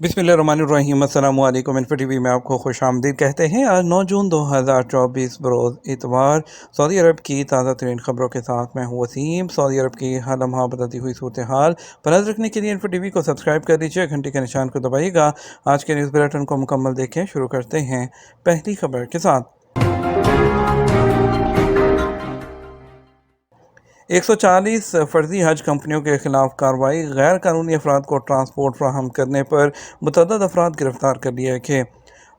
बिस्मिल्लाहिर्रहमानिर्रहीम। अस्सलामु अलैकुम। इन्फो टीवी में आपको खुश आमदीद कहते हैं। आज 9 जून 2024 बरोज़ इतवार सऊदी अरब की ताज़ा तरीन खबरों के साथ मैं हूँ वसीम। सऊदी अरब की हर लम्हा बदलती हुई सूरत हाल पर नज़र रखने के लिए इन्फो टीवी को सब्सक्राइब कर लीजिए, घंटे के निशान को दबाइएगा। आज के न्यूज़ बुलेटिन को मुकम्मल देखें। शुरू करते हैं पहली खबर के साथ। 140 फर्जी हज कंपनियों के खिलाफ कार्रवाई। गैर कानूनी अफराद को ट्रांसपोर्ट फराहम करने पर मुतअद्दिद अफराद गिरफ्तार कर लिए गए।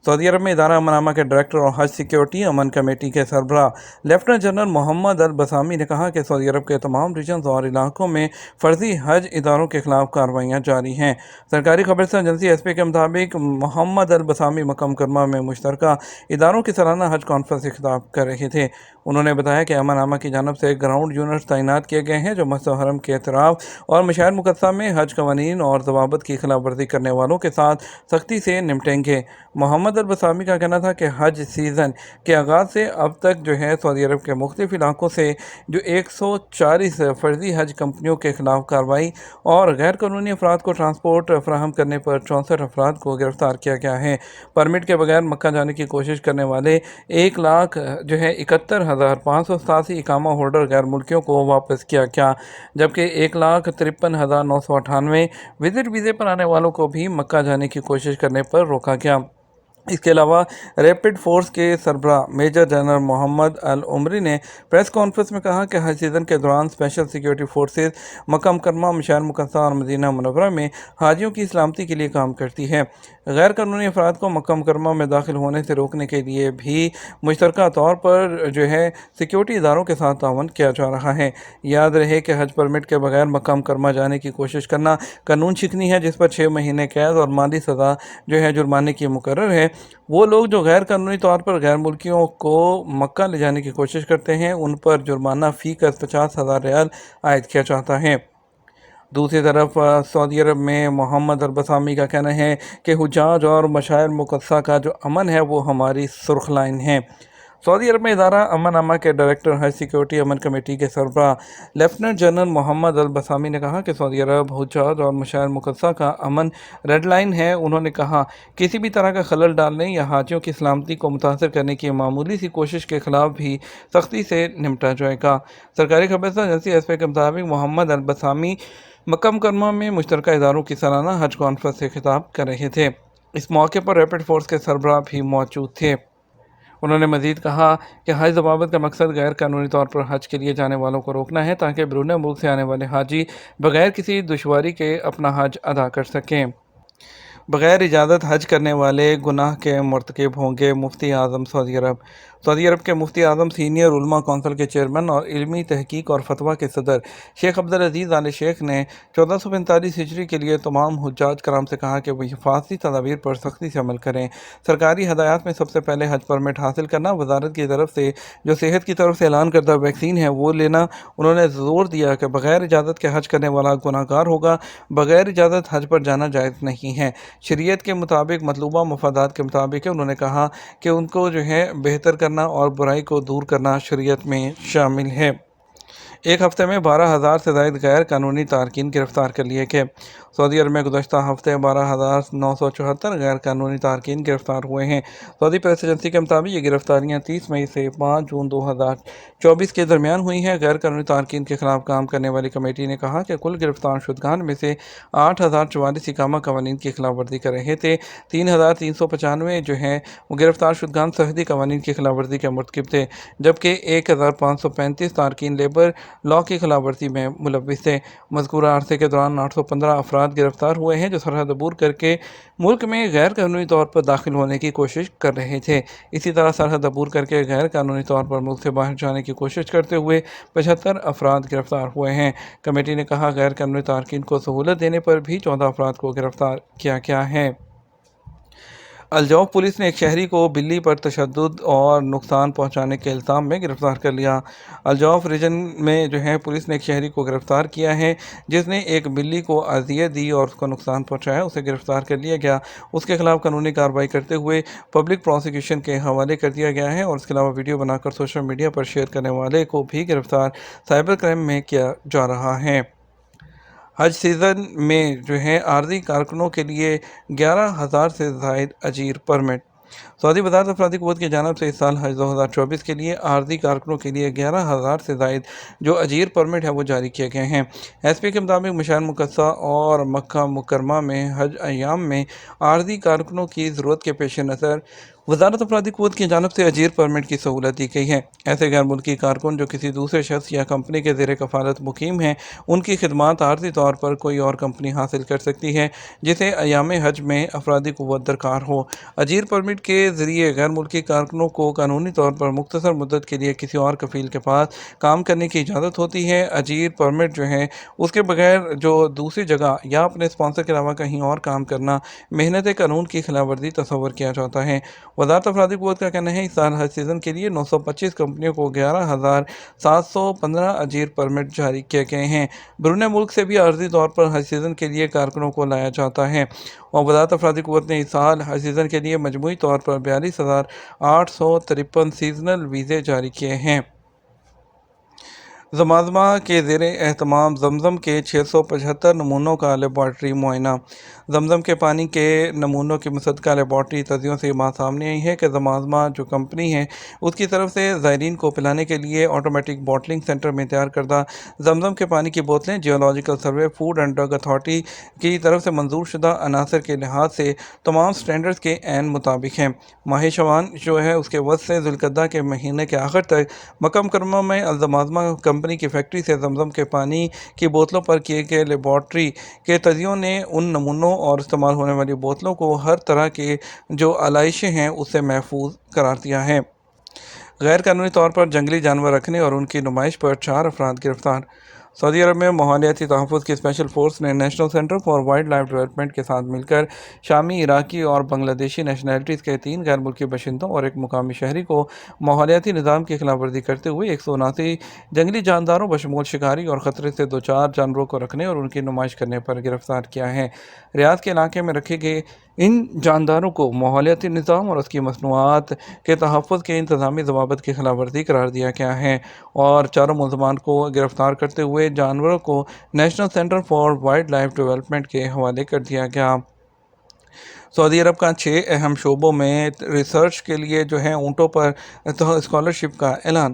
सऊदी अरब में इदारा अमन के डायरेक्टर और हज सिक्योरिटी अमन कमेटी के सरबरा लेफ्टिनेंट जनरल मोहम्मद अल बसामी ने कहा कि सऊदी अरब के तमाम रीजन्स और इलाकों में फर्जी हज इदारों के खिलाफ कार्रवाइयाँ जारी हैं। सरकारी खबरसा एजेंसी एसपी के मुताबिक मोहम्मद अल बसामी मक्का मुकर्रमा में मुश्तरका इदारों की सालाना हज कॉन्फ्रेंस से खिताब कर रहे थे। उन्होंने बताया कि अमन की जानब से ग्राउंड यूनिट तैनात किए गए हैं जो मस्जिद हरम के एतराफ़ और मशाइर मुक़द्दसा में हज कवानीन और ज़वाबित की खिलाफ वर्जी करने वालों के साथ सख्ती से निपटेंगे। मोहम्मद अल बसामी का कहना था कि हज सीज़न के आगाज़ से अब तक सऊदी अरब के मुख्तलिफ इलाकों से 140 फर्जी हज कंपनियों के खिलाफ कार्रवाई और गैर कानूनी अफराद को ट्रांसपोर्ट फराहम करने पर 64 अफराद को गिरफ्तार किया गया है। परमिट के बगैर मक्का जाने की कोशिश करने वाले 1,71,587 इकामा होल्डर गैर मुल्कियों को वापस किया गया, जबकि 1,53,998 विजिट वीज़े पर आने वालों को भी मक्का जाने की कोशिश करने पर रोका गया। इसके अलावा रैपिड फोर्स के सरबरा मेजर जनरल मोहम्मद अल उमरी ने प्रेस कॉन्फ्रेंस में कहा कि हज सीज़न के दौरान स्पेशल सिक्योरिटी फोर्सेस मक्का मुकर्रमा, मशाइर मुक़द्दसा और मदीना मुनव्वरा में हाजियों की सलामती के लिए काम करती है। गैर कानूनी अफराद को मक्का मुकर्रमा में दाखिल होने से रोकने के लिए भी मुश्तरका तौर पर सिक्योरिटी इदारों के साथ तावन किया जा रहा है। याद रहे कि हज परमिट के बगैर मक्का मुकर्रमा जाने की कोशिश करना कानून शिकनी है, जिस पर 6 महीने कैद और माली सज़ा जुर्माने की मुकर्रर है। वो लोग जो गैर कानूनी तौर पर गैर मुल्कियों को मक्का ले जाने की कोशिश करते हैं, उन पर जुर्माना फ़ी का 50,000 रियाल आयद किया जाता है। दूसरी तरफ सऊदी अरब में मोहम्मद अल बसामी का कहना है कि हुज्जाज और मशाइर मुक़द्दसा का जो अमन है वो हमारी सुर्ख लाइन है। सऊदी अरब में इदारा अमन के डायरेक्टर हज सिक्योरिटी अमन कमेटी के सरबरा लेफ्टिनेंट जनरल मोहम्मद अल बसामी ने कहा कि सऊदी अरब हुज्जाज और मशाइर मुक़द्दसा का अमन रेड लाइन है। उन्होंने कहा किसी भी तरह का खलल डालने या हाजियों की सलामती को मुतासर करने की मामूली सी कोशिश के खिलाफ भी सख्ती से निपटा जाएगा। सरकारी खबर एजेंसी एसपी के मुताबिक मोहम्मद अल बसामी मक्का मुकर्रमा में मुश्तरका इदारों की सालाना हज कॉन्फ्रेंस से खिताब कर रहे थे। इस मौके पर रैपिड फोर्स के सरबराह भी मौजूद थे। उन्होंने मज़ीद कहा कि हज ज़वाबित का मकसद गैर कानूनी तौर पर हज के लिए जाने वालों को रोकना है, ताकि बैरून मुल्क से आने वाले हाजी बगैर किसी दुश्वारी के अपना हज अदा कर सकें। बग़ैर इजाज़त हज करने वाले गुनाह के मुर्तकिब होंगे। मुफ्ती आज़म सऊदी अरब के मुफ्ती आज़म सीनियर उलमा कौंसिल के चेयरमैन और इल्मी तहकीक और फतवा के सदर शेख अब्दुल अज़ीज़ आल शेख ने 1445 हिजरी के लिए तमाम हुज्जाज कराम से कहा कि वह हिफाजती तदाबीर पर सख्ती से अमल करें। सरकारी हदायत में सबसे पहले हज परमिट हासिल करना, वजारत की तरफ से जो सेहत की तरफ से ऐलान करदा वैक्सीन है वो लेना। उन्होंने ज़ोर दिया कि बग़ैर इजाज़त के हज करने वाला गुनाहगार होगा। बग़ैर इजाज़त हज पर जाना जायज़ नहीं है, शरीयत के मुताबिक मतलूबा मफादात के मुताबिक है। उन्होंने कहा कि उनको बेहतर करना और बुराई को दूर करना शरीयत में शामिल है। एक हफ्ते में 12,000 से ज़ायद गैर कानूनी तारकीन गिरफ्तार कर लिए गए। सऊदी अरब में गुज़श्ता हफ्ते 12,974 गैर कानूनी तारकीन गिरफ्तार हुए हैं। सऊदी प्रेस एजेंसी के मुताबिक ये गिरफ्तारियाँ 30 मई से 5 जून 2024 के दरमियान हुई हैं। गैर कानूनी तारकीन के खिलाफ काम करने वाली कमेटी ने कहा कि कुल गिरफ्तार शुदगान में से 8,044 इकामा कवानीन की खिलाफ वर्जी कर रहे थे। 3,395 वो गिरफ्तार शुदगान सरहदी कवानीन की खिलाफ वर्जी के मुर्तकिब थे, जबकि 1,535 तारकीन लेबर लॉ की खिलाफ वर्जी में मुलव्विस थे। मज़कूरा अरसे के दौरान 815 अफराद गिरफ्तार हुए हैं जो सरहद अबूर करके मुल्क में गैर कानूनी तौर पर दाखिल होने की कोशिश कर रहे थे। इसी तरह सरहद अबूर करके गैर कानूनी तौर पर मुल्क से बाहर जाने की कोशिश करते हुए 75 अफराद गिरफ्तार हुए हैं। कमेटी ने कहा गैर कानूनी तारकीन को सहूलत देने पर भी 14 अफराद को गिरफ्तार किया गया है। अलजौफ पुलिस ने एक शहरी को बिल्ली पर तशद्दुद और नुकसान पहुंचाने के इल्ज़ाम में गिरफ़्तार कर लिया। अलजौफ रीजन में पुलिस ने एक शहरी को गिरफ़्तार किया है जिसने एक बिल्ली को अज़ियत दी और उसको नुकसान पहुंचाया। उसे गिरफ़्तार कर लिया गया। उसके खिलाफ कानूनी कार्रवाई करते हुए पब्लिक प्रोसिक्यूशन के हवाले कर दिया गया है और इसके अलावा वीडियो बनाकर सोशल मीडिया पर शेयर करने वाले को भी गिरफ़्तार साइबर क्राइम में किया जा रहा है। حج سیزن میں جو ہے عارضی کارکنوں کے لیے 11,000 سے زائد اجیر پرمٹ۔ سعودی وزارت افرادی قوت کی جانب سے اس سال حج 2024 کے لیے عارضی کارکنوں کے لیے 11,000 سے زائد جو اجیر پرمٹ ہے وہ جاری کیے گئے ہیں۔ ایس پی کے مطابق مشار مقصہ اور مکہ مکرمہ میں حج ایام میں عارضی کارکنوں کی ضرورت کے پیش نظر وزارت افرادی قوت کی جانب سے اجیر پرمٹ کی سہولت دی گئی ہے۔ ایسے غیر ملکی کارکن جو کسی دوسرے شخص یا کمپنی کے زیر کفالت مقیم ہیں، ان کی خدمات عارضی طور پر کوئی اور کمپنی حاصل کر سکتی ہے جسے ایام حج میں افرادی قوت درکار ہو۔ اجیر پرمٹ کے ذریعے غیر ملکی کارکنوں کو قانونی طور پر مختصر مدت کے لیے کسی اور کفیل کے پاس کام کرنے کی اجازت ہوتی ہے۔ اجیر پرمٹ جو ہے اس کے بغیر جو دوسری جگہ یا اپنے اسپانسر کے علاوہ کہیں اور کام کرنا محنت قانون کی خلاف ورزی تصور کیا جاتا ہے۔ وزارت افرادی قوت کا کہنا ہے اس سال حج سیزن کے لیے 925 کمپنیوں کو 11,715 اجیر پرمٹ جاری کیے گئے ہیں۔ بیرون ملک سے بھی عارضی طور پر حج سیزن کے لیے کارکنوں کو لایا جاتا ہے اور وزارت افرادی قوت نے اس سال حج سیزن کے لیے مجموعی طور پر 42,853 سیزنل ویزے جاری کیے ہیں۔ زمزمہ کے زیر اہتمام زمزم کے 675 نمونوں کا لیبارٹری معائنہ۔ زمزم کے پانی کے نمونوں کی مصدقہ لیبارٹری تجزیوں سے یہ بات سامنے آئی ہے کہ زمزمہ جو کمپنی ہے اس کی طرف سے زائرین کو پلانے کے لیے آٹومیٹک بوٹلنگ سینٹر میں تیار کردہ زمزم کے پانی کی بوتلیں geological survey, food and drug authority کی طرف سے منظور شدہ عناصر کے لحاظ سے تمام سٹینڈرڈز کے عین مطابق ہیں۔ ماہ شعبان جو ہے اس کے وسط سے ذوالقعدہ کے مہینے کے آخر تک مکہ مکرمہ میں الزمزمہ کمپنی کی فیکٹری سے زمزم کے پانی کی بوتلوں پر کیے گئے لیبارٹری کے تجزیوں نے ان نمونوں اور استعمال ہونے والی بوتلوں کو ہر طرح کے جو علائشیں ہیں اس سے محفوظ قرار دیا ہے۔ غیر قانونی طور پر جنگلی جانور رکھنے اور ان کی نمائش پر 4 افراد گرفتار۔ سعودی عرب میں ماحولیاتی تحفظ کی اسپیشل فورس نے national centre for wildlife development کے ساتھ مل کر شامی، عراقی اور بنگلہ دیشی نیشنلٹیز کے 3 غیر ملکی باشندوں اور ایک مقامی شہری کو ماحولیاتی نظام کی خلاف ورزی کرتے ہوئے 179 جنگلی جانداروں بشمول شکاری اور خطرے سے دوچار جانوروں کو رکھنے اور ان کی نمائش کرنے پر گرفتار کیا ہے۔ ریاض کے علاقے میں رکھے گئے ان جانداروں کو ماحولیاتی نظام اور اس کی مصنوعات کے تحفظ کے انتظامی ضوابط کی خلاف ورزی قرار دیا گیا ہے اور 4 ملزمان کو گرفتار کرتے ہوئے جانوروں کو national centre for wildlife development کے حوالے کر دیا گیا۔ سعودی عرب کا 6 اہم شعبوں میں ریسرچ کے لیے جو ہے اونٹوں پر اسکالرشپ کا اعلان۔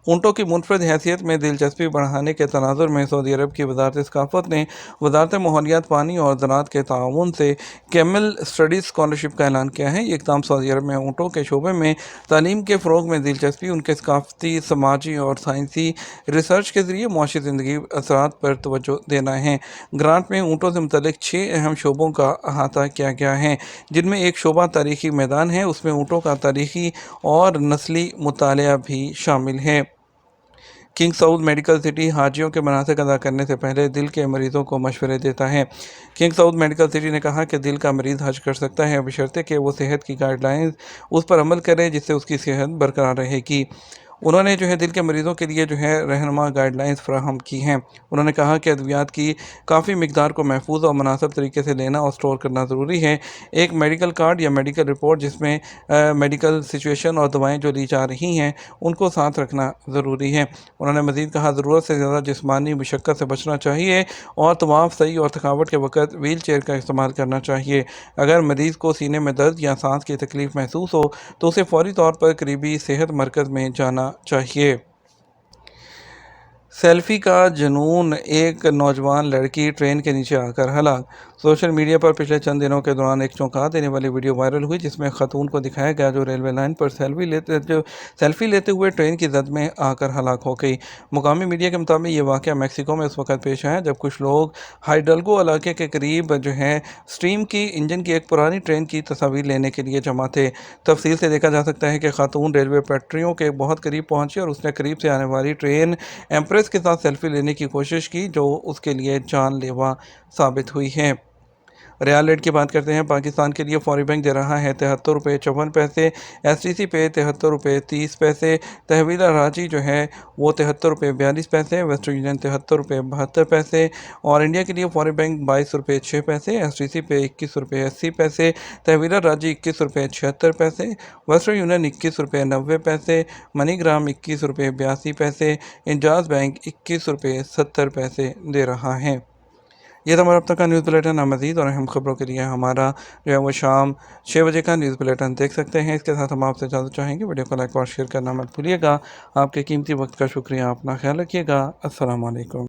اونٹوں کی منفرد حیثیت میں دلچسپی بڑھانے کے تناظر میں سعودی عرب کی وزارت ثقافت نے وزارت ماحولیات، پانی اور زراعت کے تعاون سے کیمل اسٹڈیز اسکالرشپ کا اعلان کیا ہے۔ یہ اقدام سعودی عرب میں اونٹوں کے شعبے میں تعلیم کے فروغ میں دلچسپی، ان کے ثقافتی، سماجی اور سائنسی ریسرچ کے ذریعے معاشی زندگی اثرات پر توجہ دینا ہے۔ گرانٹ میں اونٹوں سے متعلق 6 اہم شعبوں کا احاطہ کیا گیا ہے، جن میں ایک شعبہ تاریخی میدان ہے، اس میں اونٹوں کا تاریخی اور نسلی مطالعہ بھی شامل ہے۔ کنگ سعود میڈیکل سٹی حاجیوں کے مناسک ادا کرنے سے پہلے دل کے مریضوں کو مشورے دیتا ہے۔ کنگ سعود میڈیکل سٹی نے کہا کہ دل کا مریض حج کر سکتا ہے بشرطے کہ وہ صحت کی گائیڈ لائنز اس پر عمل کرے جس سے اس کی صحت برقرار رہے گی۔ انہوں نے دل کے مریضوں کے لیے رہنما گائیڈ لائنز فراہم کی ہیں۔ انہوں نے کہا کہ ادویات کی کافی مقدار کو محفوظ اور مناسب طریقے سے لینا اور سٹور کرنا ضروری ہے۔ ایک میڈیکل کارڈ یا میڈیکل رپورٹ جس میں میڈیکل سچویشن اور دوائیں جو لی جا رہی ہیں ان کو ساتھ رکھنا ضروری ہے۔ انہوں نے مزید کہا ضرورت سے زیادہ جسمانی مشقت سے بچنا چاہیے اور طواف، سعی اور تھکاوٹ کے وقت ویل چیئر کا استعمال کرنا چاہیے۔ اگر مریض کو سینے میں درد یا سانس کی تکلیف محسوس ہو تو اسے فوری طور پر قریبی صحت مرکز میں جانا چاہیے۔ سیلفی کا جنون، ایک نوجوان لڑکی ٹرین کے نیچے آ کر ہلاک۔ سوشل میڈیا پر پچھلے چند دنوں کے دوران ایک چونکا دینے والی ویڈیو وائرل ہوئی جس میں خاتون کو دکھایا گیا جو ریلوے لائن پر سیلفی لیتے ہوئے ٹرین کی زد میں آ کر ہلاک ہو گئی۔ مقامی میڈیا کے مطابق یہ واقعہ میکسیکو میں اس وقت پیش آیا جب کچھ لوگ ہائیڈلگو علاقے کے قریب اسٹیم کی انجن کی ایک پرانی ٹرین کی تصاویر لینے کے لیے جمع تھے۔ تفصیل سے دیکھا جا سکتا ہے کہ خاتون ریلوے پٹریوں کے بہت قریب پہنچی اور اس نے قریب سے آنے والی ٹرین ایمپریس کے ساتھ سیلفی لینے کی کوشش کی جو اس کے لیے جان لیوا ثابت ہوئی ہے۔ ریال ریٹ کی بات کرتے ہیں۔ پاکستان کے لیے فوری بینک دے رہا ہے 73 روپے 54 پیسے، ایس ٹی سی پہ 73 روپے 30 پیسے، تحویلہ راجی جو ہے وہ 73 روپے 42 پیسے، ویسٹرن یونین 73 روپے 72 پیسے اور انڈیا کے لیے فوری بینک 22 روپے 6 پیسے، ایس ٹی سی پہ 21 روپے 80 پیسے، تحویلہ راجی 21 روپے 76 پیسے، ویسٹرن یونین 21 روپے 90 پیسے، منی گرام 21 روپے 82 پیسے، انجاز بینک 21 روپے 70 پیسے دے رہا ہے۔ یہ تھا ہمارا اب تک کا نیوز بلیٹن. مزید اور اہم خبروں کے لیے ہمارا جو ہے وہ شام 6 بجے کا نیوز بلیٹن دیکھ سکتے ہیں. اس کے ساتھ ہم آپ سے اجازت چاہیں گے. ویڈیو کو لائک اور شیئر کرنا مت بھولیے گا. آپ کے قیمتی وقت کا شکریہ. اپنا خیال رکھیے گا. السلام علیکم.